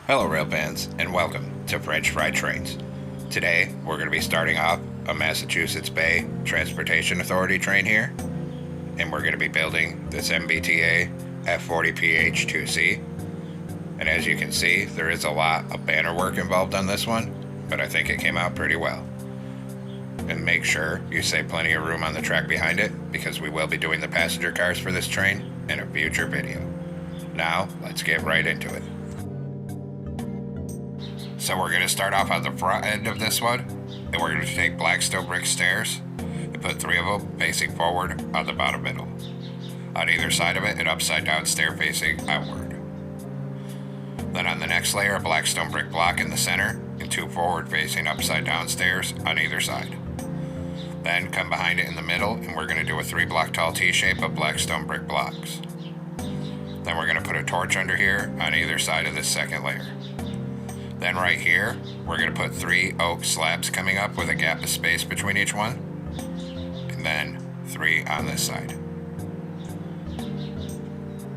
Hello rail fans, and welcome to French Fried Trains. Today we're going to be starting off a Massachusetts Bay Transportation Authority train here, and we're going to be building this MBTA F40PH-2C. And as you can see, there is a lot of banner work involved on this one, but I think it came out pretty well. And make sure you save plenty of room on the track behind it, because we will be doing the passenger cars for this train in a future video. Now let's get right into it. So we're going to start off on the front end of this one, and we're going to take Blackstone brick stairs and put 3 of them facing forward on the bottom middle. On either side of it, an upside down stair facing outward. Then on the next layer, a Blackstone brick block in the center and 2 forward facing upside down stairs on either side. Then come behind it in the middle, and we're going to do a 3 block tall T-shape of Blackstone brick blocks. Then we're going to put a torch under here on either side of this second layer. Then right here, we're going to put 3 oak slabs coming up with a gap of space between each one. And then 3 on this side.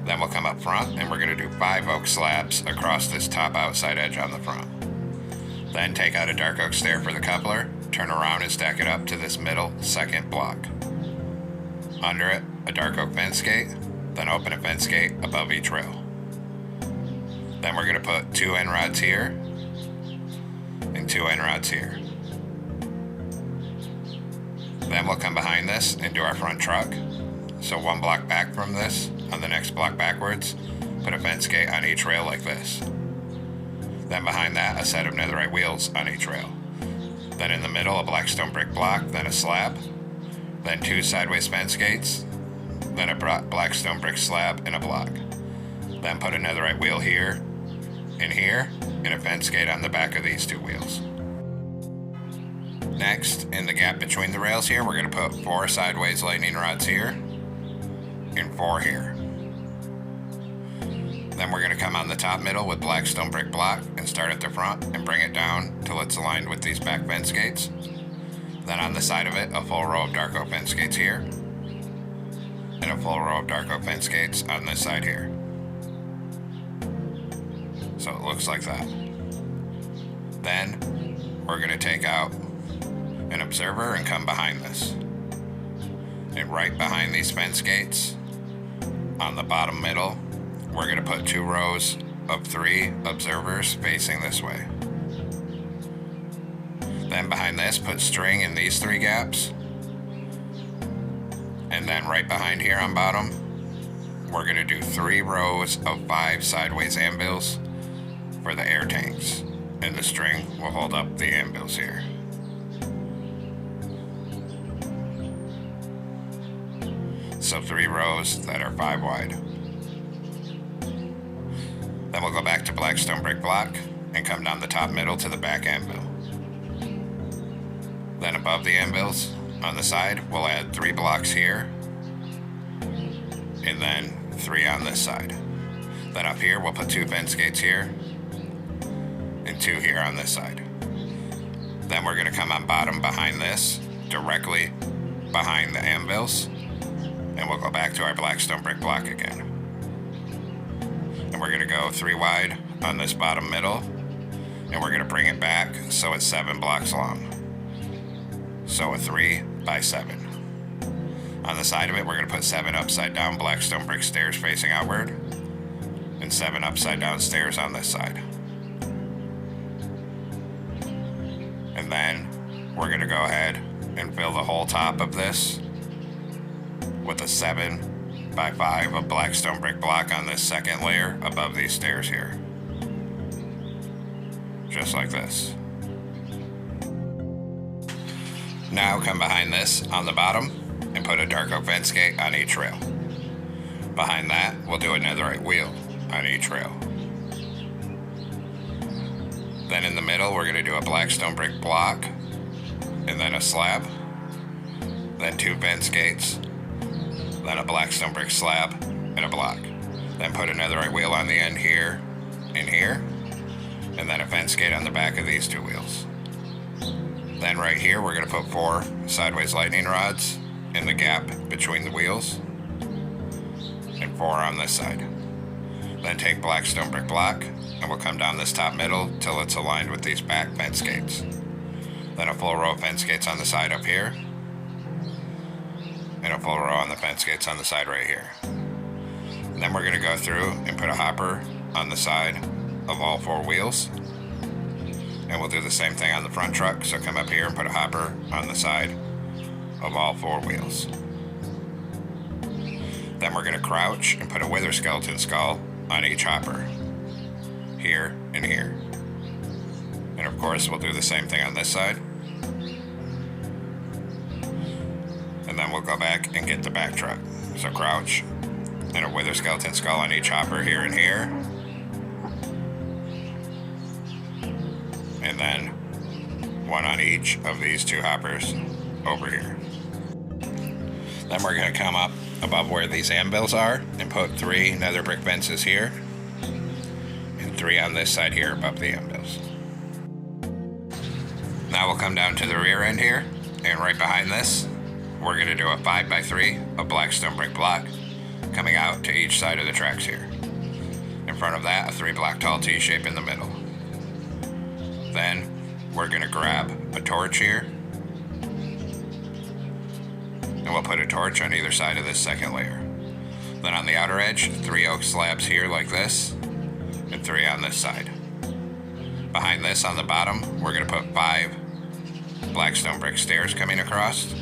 Then we'll come up front and we're going to do 5 oak slabs across this top outside edge on the front. Then take out a dark oak stair for the coupler, turn around and stack it up to this middle second block. Under it, a dark oak fence gate, then open a fence gate above each rail. Then we're going to put 2 end rods here and 2 end rods here. Then we'll come behind this and do our front truck. So 1 block back from this, on the next block backwards, put a fence gate on each rail like this. Then behind that, a set of netherite wheels on each rail. Then in the middle, a Blackstone brick block, then a slab, then 2 sideways fence gates, then a Blackstone brick slab and a block. Then put a netherite wheel here, and here, and a fence gate on the back of these 2 wheels. Next, in the gap between the rails here, we're going to put 4 sideways lightning rods here, and 4 here. Then we're going to come on the top middle with Blackstone brick block and start at the front and bring it down till it's aligned with these back fence gates. Then on the side of it, a full row of dark oak fence gates here, and a full row of dark oak fence gates on this side here. So it looks like that. Then we're going to take out an observer and come behind this. And right behind these fence gates, on the bottom middle, we're going to put 2 rows of 3 observers facing this way. Then behind this, put string in these 3 gaps. And then right behind here on bottom, we're going to do 3 rows of 5 sideways anvils for the air tanks, and the string will hold up the anvils here. So 3 rows that are 5 wide. Then we'll go back to Blackstone brick block and come down the top middle to the back anvil. Then above the anvils, on the side, we'll add 3 blocks here, and then 3 on this side. Then up here, we'll put 2 fence gates here, and 2 here on this side. Then we're going to come on bottom behind this, directly behind the anvils, and we'll go back to our Blackstone brick block again. And we're going to go 3 wide on this bottom middle, and we're going to bring it back so it's 7 blocks long. So a 3 by 7. On the side of it, we're going to put 7 upside down Blackstone brick stairs facing outward, and 7 upside down stairs on this side. And then we're going to go ahead and fill the whole top of this with a 7 by 5 of Blackstone brick block on this second layer above these stairs here. Just like this. Now come behind this on the bottom and put a dark oak fence gate on each rail. Behind that, we'll do a netherite wheel on each rail. Then in the middle, we're going to do a Blackstone brick block, and then a slab, then 2 fence gates, then a Blackstone brick slab, and a block. Then put a netherite wheel on the end here and here, and then a fence gate on the back of these 2 wheels. Then right here, we're going to put 4 sideways lightning rods in the gap between the wheels, and 4 on this side. Then take Blackstone brick block and we'll come down this top middle till it's aligned with these back fence gates. Then a full row of fence gates on the side up here, and a full row on the fence gates on the side right here. And then we're going to go through and put a hopper on the side of all four wheels. And we'll do the same thing on the front truck, so come up here and put a hopper on the side of all four wheels. Then we're going to crouch and put a wither skeleton skull on each hopper, here and here. And of course we'll do the same thing on this side. And then we'll go back and get the back truck. So crouch and a wither skeleton skull on each hopper here and here. And then one on each of these two hoppers over here. Then we're going to come up above where these anvils are and put 3 nether brick fences here and 3 on this side here above the anvils. Now we'll come down to the rear end here, and right behind this we're going to do a 5x3 of black stone brick block coming out to each side of the tracks here. In front of that, a 3 block tall T-shape in the middle. Then we're going to grab a torch here, and we'll put a torch on either side of this second layer. Then on the outer edge, 3 oak slabs here like this, and 3 on this side. Behind this on the bottom, we're going to put 5 black stone brick stairs coming across.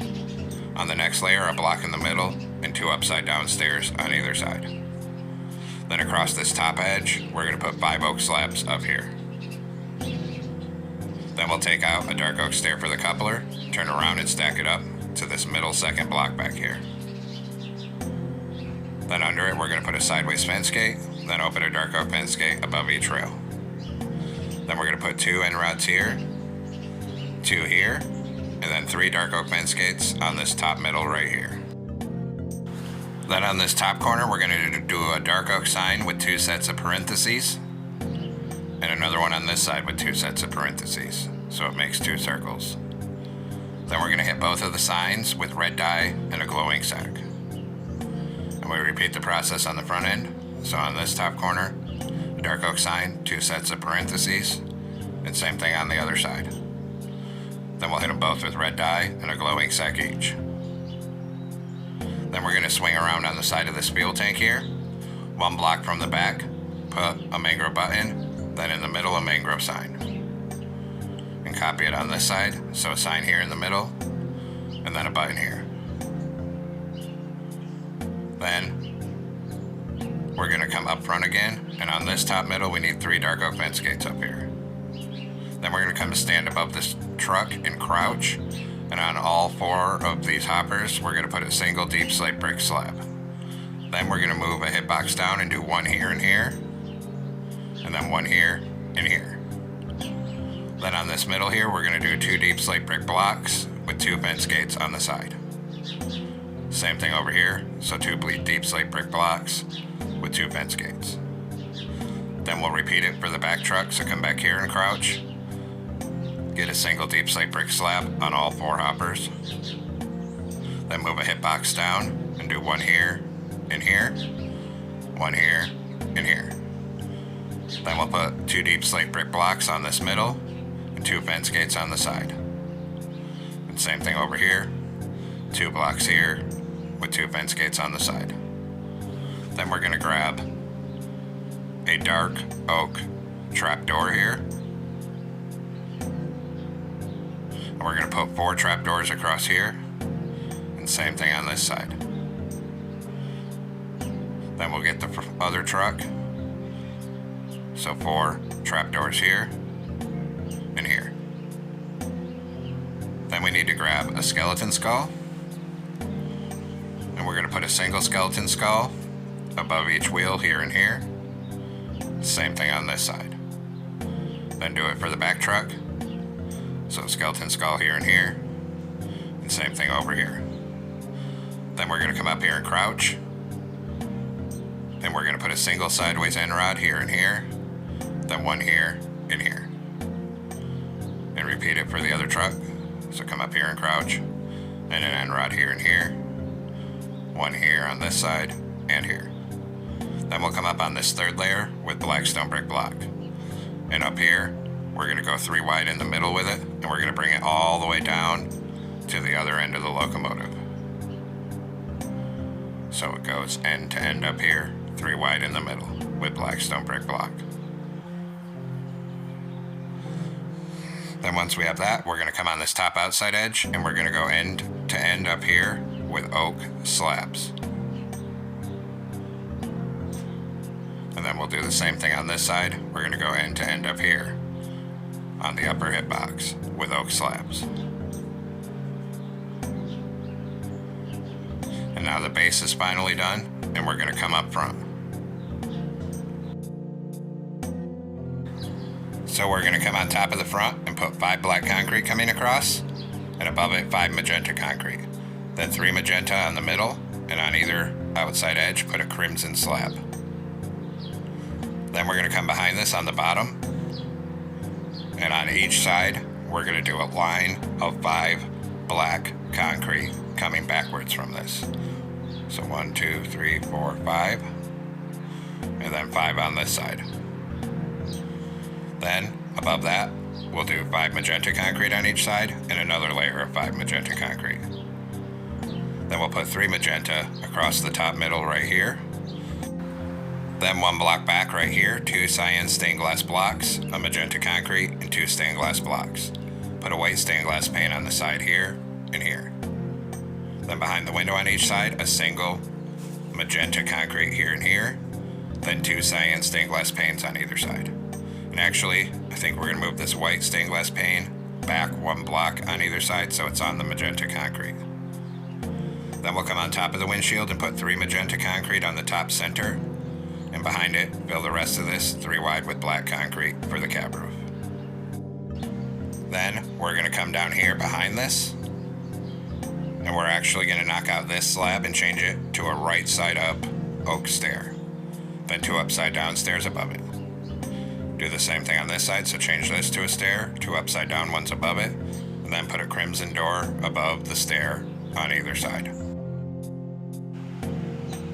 On the next layer, a block in the middle, and 2 upside down stairs on either side. Then across this top edge, we're going to put 5 oak slabs up here. Then we'll take out a dark oak stair for the coupler, turn around and stack it up to this middle second block back here. Then under it, we're going to put a sideways fence gate, then open a dark oak fence gate above each rail. Then we're going to put 2 end rods here, 2 here, and then 3 dark oak fence gates on this top middle right here. Then on this top corner, we're going to do a dark oak sign with 2 sets of parentheses, and another one on this side with 2 sets of parentheses, so it makes 2 circles. Then we're going to hit both of the signs with red dye and a glow ink sack. And we repeat the process on the front end. So on this top corner, a dark oak sign, 2 sets of parentheses, and same thing on the other side. Then we'll hit them both with red dye and a glow ink sack each. Then we're going to swing around on the side of this fuel tank here. 1 block from the back, put a mangrove button, then in the middle a mangrove sign. And copy it on this side, so a sign here in the middle, and then a button here. Then we're going to come up front again, and on this top middle we need 3 dark oak fence gates up here. Then we're going to come to stand above this truck and crouch, and on all 4 of these hoppers we're going to put a single deep slate brick slab. Then we're going to move a hitbox down and do 1 here and here, and then 1 here and here. Then on this middle here, we're going to do 2 deep slate brick blocks with 2 fence gates on the side. Same thing over here, so 2 deep slate brick blocks with 2 fence gates. Then we'll repeat it for the back truck, so come back here and crouch. Get a single deep slate brick slab on all 4 hoppers. Then move a hitbox down and do 1 here and here, 1 here and here. Then we'll put 2 deep slate brick blocks on this middle, and 2 fence gates on the side. And same thing over here, 2 blocks here with 2 fence gates on the side. Then we're going to grab a dark oak trapdoor here, and we're going to put 4 trapdoors across here, and same thing on this side. Then we'll get the other truck, so 4 trapdoors here and here. Then we need to grab a skeleton skull, and we're going to put a single skeleton skull above each wheel here and here. Same thing on this side. Then do it for the back truck, so skeleton skull here and here, and same thing over here. Then we're going to come up here and crouch, and we're going to put a single sideways end rod here and here, then 1 here and here. And repeat it for the other truck. So come up here and crouch, and an end rod here and here, 1 here on this side, and here. Then we'll come up on this 3rd layer with black stone brick block. And up here, we're going to go 3 wide in the middle with it, and we're going to bring it all the way down to the other end of the locomotive. So it goes end to end up here, 3 wide in the middle with black stone brick block. Then once we have that, we're going to come on this top outside edge and we're going to go end to end up here with oak slabs. And then we'll do the same thing on this side. We're going to go end to end up here on the upper hip box with oak slabs. And now the base is finally done, and we're going to come up front. So we're going to come on top of the front and put 5 black concrete coming across, and above it 5 magenta concrete. Then 3 magenta on the middle, and on either outside edge put a crimson slab. Then we're going to come behind this on the bottom, and on each side we're going to do a line of 5 black concrete coming backwards from this. So 1, 2, 3, 4, 5, and then 5 on this side. Then above that we'll do 5 magenta concrete on each side and another layer of 5 magenta concrete. Then we'll put 3 magenta across the top middle right here. Then 1 block back right here, 2 cyan stained glass blocks, a magenta concrete, and 2 stained glass blocks. Put a white stained glass pane on the side here and here. Then behind the window on each side, a single magenta concrete here and here. Then 2 cyan stained glass panes on either side. And actually, I think we're going to move this white stained glass pane back 1 block on either side so it's on the magenta concrete. Then we'll come on top of the windshield and put 3 magenta concrete on the top center. And behind it, fill the rest of this 3 wide with black concrete for the cab roof. Then we're going to come down here behind this, and we're actually going to knock out this slab and change it to a right side up oak stair. Then 2 upside down stairs above it. Do the same thing on this side, so change this to a stair, 2 upside down ones above it, and then put a crimson door above the stair on either side.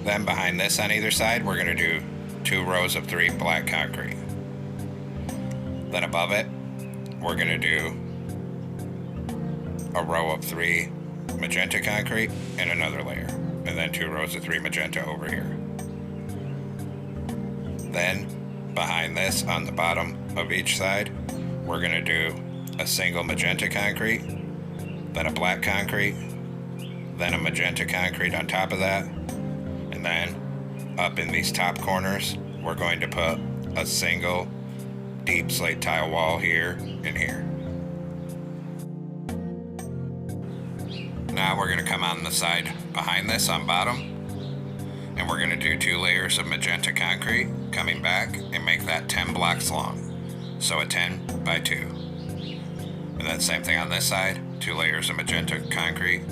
Then behind this on either side, we're going to do 2 rows of 3 black concrete. Then above it, we're going to do a row of 3 magenta concrete and another layer. And then 2 rows of 3 magenta over here. Then behind this on the bottom of each side, we're going to do a single magenta concrete, then a black concrete, then a magenta concrete on top of that. And then up in these top corners, we're going to put a single deep slate tile wall here and here. Now we're going to come on the side behind this on bottom, and we're going to do 2 layers of magenta concrete coming back and make that 10 blocks long. So a 10 by 2. And then same thing on this side, 2 layers of magenta concrete,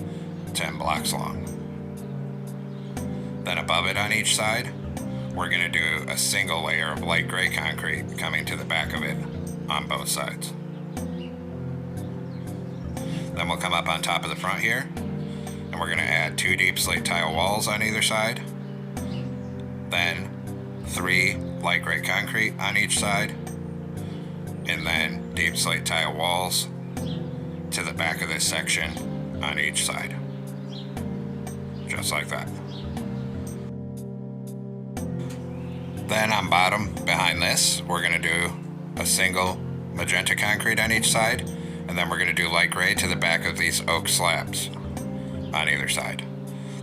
10 blocks long. Then above it on each side, we're going to do a single layer of light gray concrete coming to the back of it on both sides. Then we'll come up on top of the front here, and we're going to add 2 deep slate tile walls on either side. Then 3 light gray concrete on each side, and then deep slate tile walls to the back of this section on each side. Just like that. Then on bottom behind this, we're going to do a single magenta concrete on each side, and then we're going to do light gray to the back of these oak slabs on either side.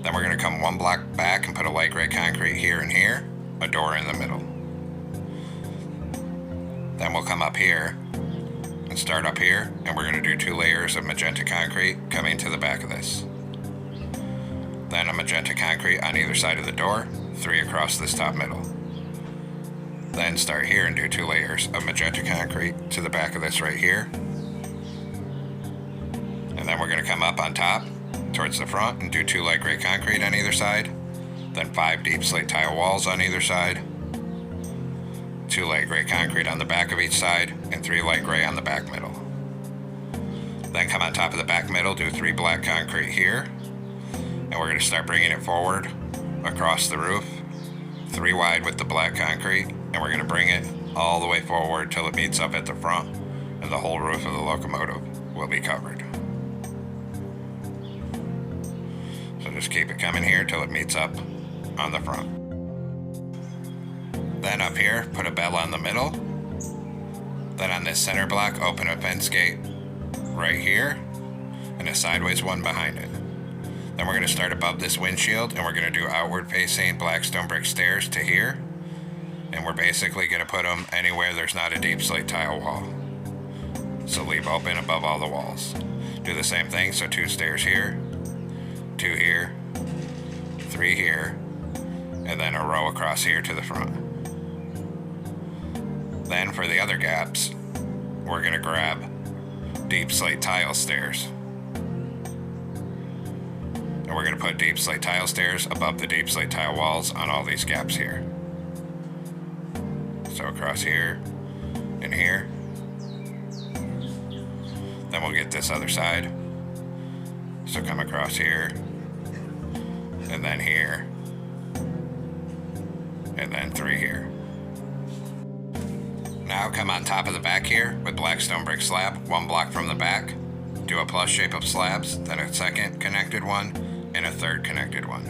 Then we're going to come 1 block back and put a light gray concrete here and here, a door in the middle. Then we'll come up here and start up here, and we're going to do 2 layers of magenta concrete coming to the back of this. Then a magenta concrete on either side of the door, 3 across this top middle. Then start here and do 2 layers of magenta concrete to the back of this right here. And then we're going to come up on top towards the front and do 2 light gray concrete on either side. Then 5 deep slate tile walls on either side. 2 light gray concrete on the back of each side, and 3 light gray on the back middle. Then come on top of the back middle, do 3 black concrete here. And we're going to start bringing it forward across the roof, 3 wide with the black concrete, and we're going to bring it all the way forward till it meets up at the front, and the whole roof of the locomotive will be covered. So just keep it coming here till it meets up on the front. Then up here, put a bell on the middle. Then on this center block, open a fence gate right here, and a sideways one behind it. Then we're going to start above this windshield, and we're going to do outward facing blackstone brick stairs to here. And we're basically going to put them anywhere there's not a deep slate tile wall. So leave open above all the walls. Do the same thing, so 2 stairs here, 2 here, 3 here, and then a row across here to the front. Then for the other gaps, we're going to grab deep slate tile stairs. And we're going to put deep slate tile stairs above the deep slate tile walls on all these gaps here. So across here and here. Then we'll get this other side. So come across here, and then here, and then 3 here. Now come on top of the back here with blackstone brick slab, 1 block from the back. Do a plus shape of slabs, then a second connected one, and a third connected one.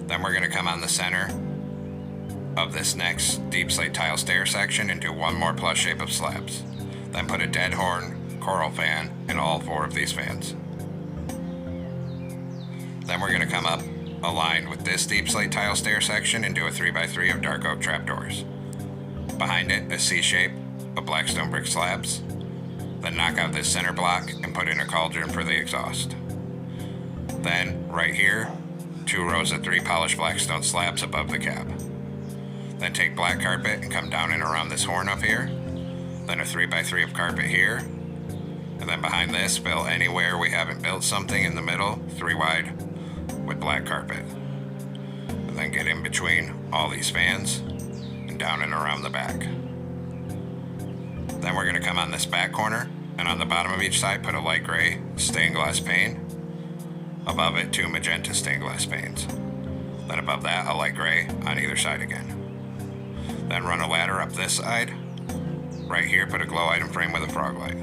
Then we're going to come on the center of this next deep slate tile stair section and do 1 more plus shape of slabs. Then put a dead horn coral fan in all 4 of these fans. Then we're going to come up aligned with this deep slate tile stair section and do a 3x3 of dark oak trapdoors. Behind it, a C shape of blackstone brick slabs. Then knock out this center block and put in a cauldron for the exhaust. Then, right here, 2 rows of 3 polished blackstone slabs above the cab. Then take black carpet and come down and around this horn up here. Then a 3x3 of carpet here. And then behind this, fill anywhere we haven't built something in the middle, 3 wide, with black carpet. And then get in between all these fans and down and around the back. Then we're going to come on this back corner, and on the bottom of each side put a light gray stained glass pane. Above it, 2 magenta stained glass panes. Then above that, a light gray on either side again. Then run a ladder up this side. Right here, put a glow item frame with a frog light.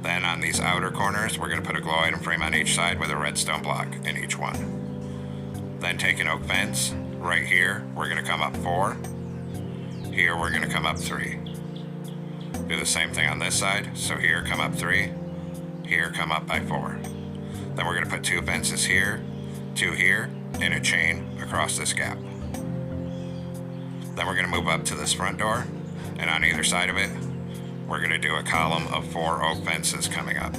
Then on these outer corners, we're going to put a glow item frame on each side with a redstone block in each one. Then take an oak fence. Right here, we're going to come up 4. Here, we're going to come up 3. Do the same thing on this side. So here, come up 3. Here, come up by 4. Then we're going to put 2 fences here, 2 here, and a chain across this gap. Then we're going to move up to this front door, and on either side of it, we're going to do a column of 4 oak fences coming up.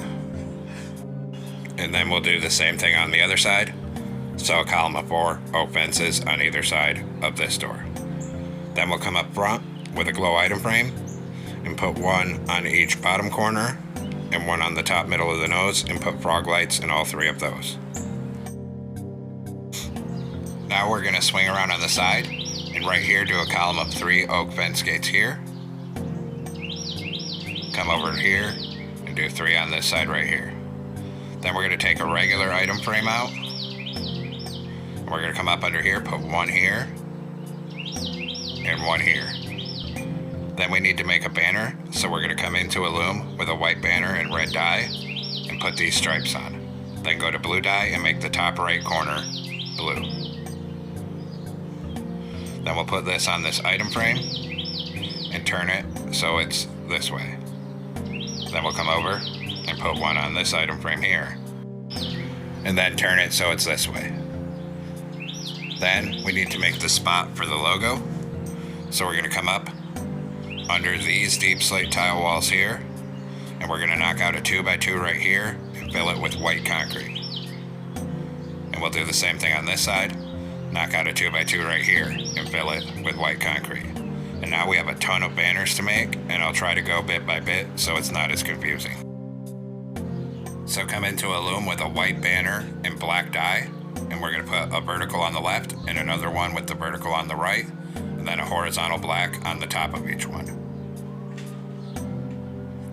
And then we'll do the same thing on the other side. So a column of 4 oak fences on either side of this door. Then we'll come up front with a glow item frame and put 1 on each bottom corner and 1 on the top middle of the nose and put frog lights in all 3 of those. Now we're going to swing around on the side and right here do a column of 3 oak fence gates here. Come over here and do 3 on this side right here. Then we're going to take a regular item frame out. We're going to come up under here, put 1 here and 1 here. Then we need to make a banner, so we're going to come into a loom with a white banner and red dye and put these stripes on. Then go to blue dye and make the top right corner blue. Then we'll put this on this item frame and turn it so it's this way. Then we'll come over and put 1 on this item frame here. And then turn it so it's this way. Then we need to make the spot for the logo. So we're going to come up under these deep slate tile walls here, and we're going to knock out a 2x2 right here and fill it with white concrete. And we'll do the same thing on this side. Knock out a 2x2 right here and fill it with white concrete. And now we have a ton of banners to make, and I'll try to go bit by bit so it's not as confusing. So come into a loom with a white banner and black dye, and we're going to put a vertical on the left and another one with the vertical on the right, and then a horizontal black on the top of each one.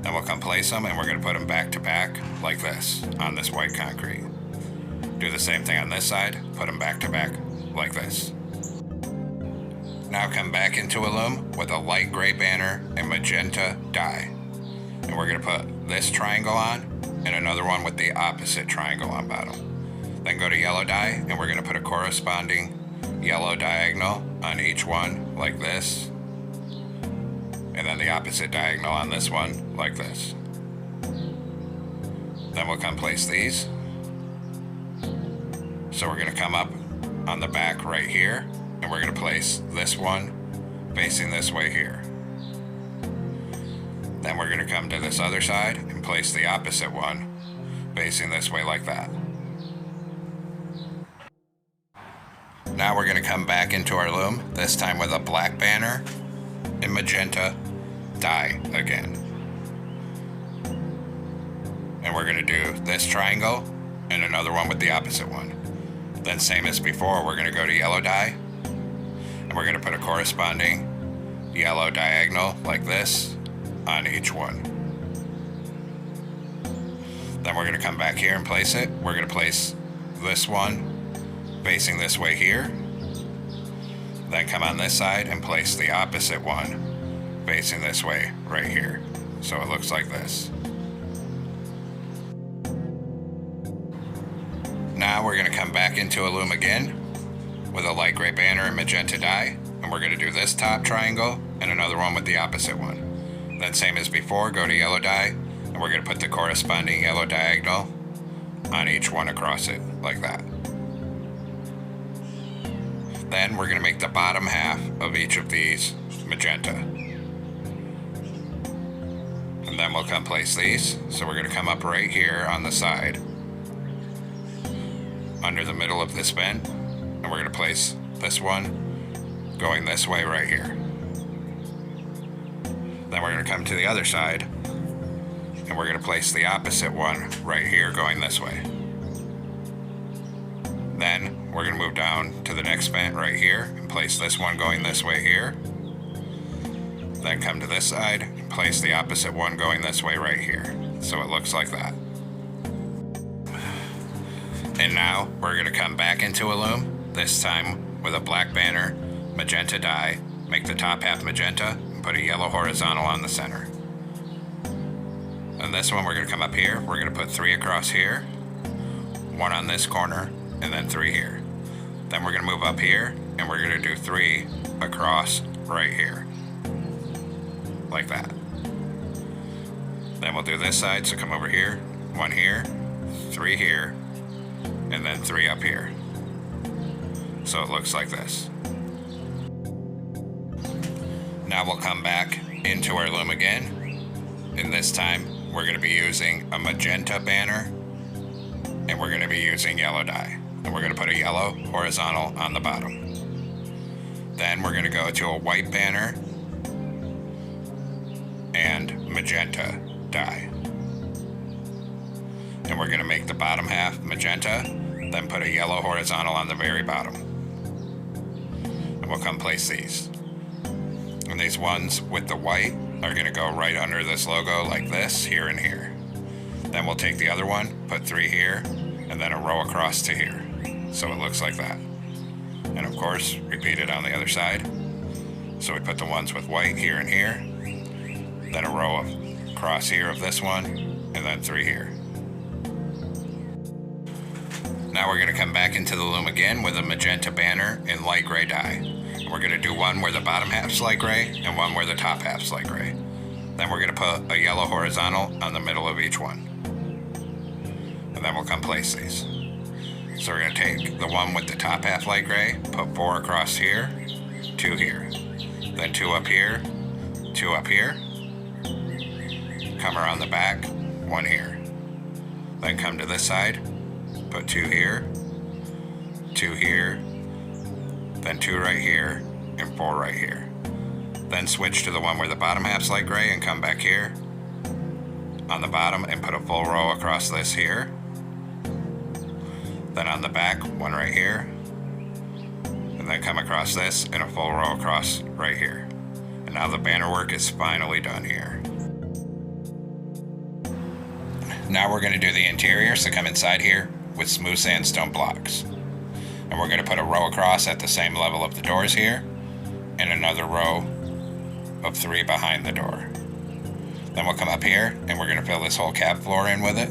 Then we'll come place them, and we're going to put them back to back like this on this white concrete. Do the same thing on this side, put them back to back like this. Now come back into a loom with a light gray banner and magenta dye. And we're going to put this triangle on and another one with the opposite triangle on bottom. Then go to yellow dye and we're going to put a corresponding yellow diagonal on each one like this. And then the opposite diagonal on this one like this. Then we'll come place these. So we're going to come up on the back right here and we're going to place this one facing this way here. Then we're going to come to this other side and place the opposite one facing this way like that. Now we're going to come back into our loom, this time with a black banner and magenta dye again. And we're going to do this triangle and another one with the opposite one. Then same as before, we're going to go to yellow dye and we're going to put a corresponding yellow diagonal like this on each one. Then we're going to come back here and place it. We're going to place this one facing this way here. Then come on this side and place the opposite one facing this way right here. So it looks like this. Now we're going to come back into a loom again with a light gray banner and magenta dye, and we're going to do this top triangle and another one with the opposite one. Then same as before, go to yellow dye and we're going to put the corresponding yellow diagonal on each one across it like that. Then we're going to make the bottom half of each of these magenta. And then we'll come place these. So we're going to come up right here on the side under the middle of this bend, and we're going to place this one going this way right here. Then we're going to come to the other side and we're going to place the opposite one right here going this way. Then we're going to move down to the next bend right here and place this one going this way here. Then come to this side and place the opposite one going this way right here. So it looks like that. And now we're going to come back into a loom, this time with a black banner, magenta dye, make the top half magenta, and put a yellow horizontal on the center. And this one we're going to come up here, we're going to put 3 across here, 1 on this corner, and then 3 here. Then we're going to move up here, and we're going to do 3 across right here, like that. Then we'll do this side, so come over here, 1 here, 3 here, and then 3 up here. So it looks like this. Now we'll come back into our loom again, and this time we're going to be using a magenta banner, and we're going to be using yellow dye. And we're going to put a yellow horizontal on the bottom. Then we're going to go to a white banner and magenta dye. And we're going to make the bottom half magenta, then put a yellow horizontal on the very bottom. And we'll come place these. And these ones with the white are going to go right under this logo like this, here and here. Then we'll take the other one, put 3 here, and then a row across to here. So it looks like that. And of course, repeat it on the other side. So we put the ones with white here and here, then a row across here of this one, and then 3 here. Now we're going to come back into the loom again with a magenta banner in light gray dye. And we're going to do one where the bottom half's light gray and one where the top half's light gray. Then we're going to put a yellow horizontal on the middle of each one. And then we'll come place these. So we're going to take the one with the top half light gray, put 4 across here, 2 here. Then 2 up here, 2 up here. Come around the back, 1 here. Then come to this side, put 2 here, 2 here, then 2 right here, and 4 right here. Then switch to the one where the bottom half's light gray and come back here on the bottom and put a full row across this here. Then on the back, 1 right here, and then come across this and a full row across right here. And now the banner work is finally done here. Now we're going to do the interior, so come inside here with smooth sandstone blocks. And we're going to put a row across at the same level of the doors here, and another row of 3 behind the door. Then we'll come up here and we're going to fill this whole cab floor in with it.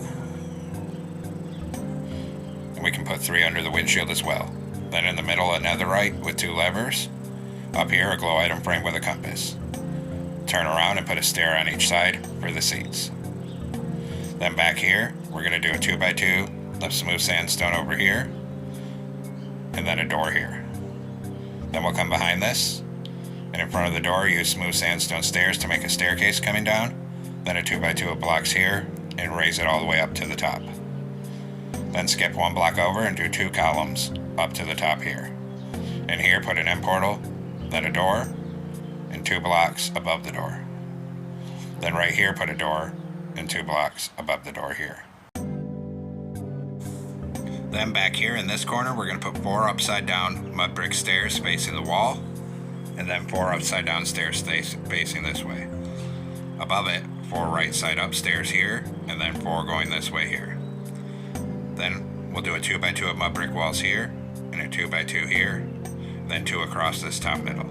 And we can put 3 under the windshield as well. Then in the middle, a netherite with 2 levers. Up here, a glow item frame with a compass. Turn around and put a stair on each side for the seats. Then back here, we're going to do a 2x2 of smooth sandstone over here. And then a door here. Then we'll come behind this. And in front of the door, use smooth sandstone stairs to make a staircase coming down. Then a 2x2 of blocks here and raise it all the way up to the top. Then skip 1 block over and do 2 columns up to the top here. And here put an M portal, then a door, and 2 blocks above the door. Then right here put a door and 2 blocks above the door here. Then back here in this corner, we're going to put 4 upside down mud brick stairs facing the wall, and then 4 upside down stairs facing this way. Above it, 4 right side upstairs here, and then 4 going this way here. Then we'll do a 2x2 of mud brick walls here, and a 2x2 here, then 2 across this top middle.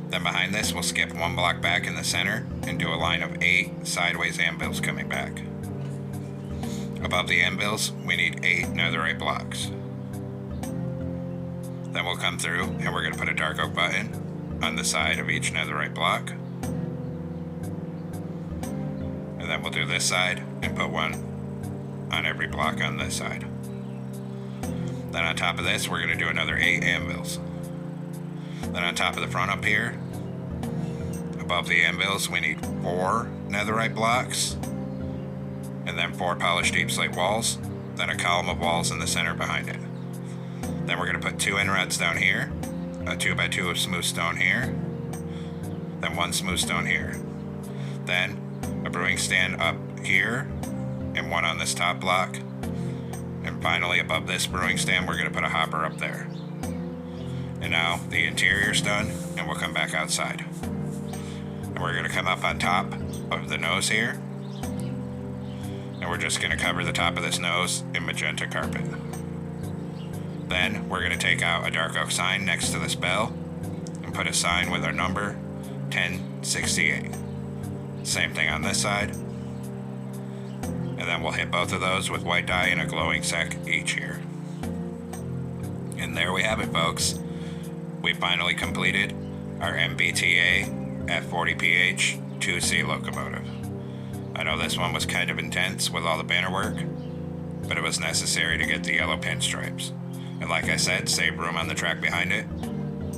Then behind this, we'll skip 1 block back in the center and do a line of 8 sideways anvils coming back. Above the anvils, we need 8 netherite blocks. Then we'll come through and we're going to put a dark oak button on the side of each netherite block. And then we'll do this side and put 1 on every block on this side. Then on top of this, we're going to do another 8 anvils. Then on top of the front up here, above the anvils, we need 4 netherite blocks, and then 4 polished deep slate walls, then a column of walls in the center behind it. Then we're going to put 2 inrods down here, a 2x2 of smooth stone here, then 1 smooth stone here. Then a brewing stand up here, and 1 on this top block. And finally, above this brewing stand, we're going to put a hopper up there. And now the interior's done, and we'll come back outside. And we're going to come up on top of the nose here. And we're just going to cover the top of this nose in magenta carpet. Then we're going to take out a dark oak sign next to this bell and put a sign with our number 1068. Same thing on this side. And then we'll hit both of those with white dye and a glowing sec each here. And there we have it, folks. We finally completed our MBTA F40PH-2C Locomotive. I know this one was kind of intense with all the banner work, but it was necessary to get the yellow pinstripes. And like I said, save room on the track behind it,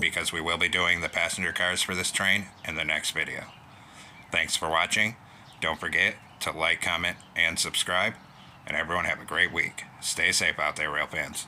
because we will be doing the passenger cars for this train in the next video. Thanks for watching. Don't forget to like, comment, and subscribe. And everyone have a great week. Stay safe out there, rail fans.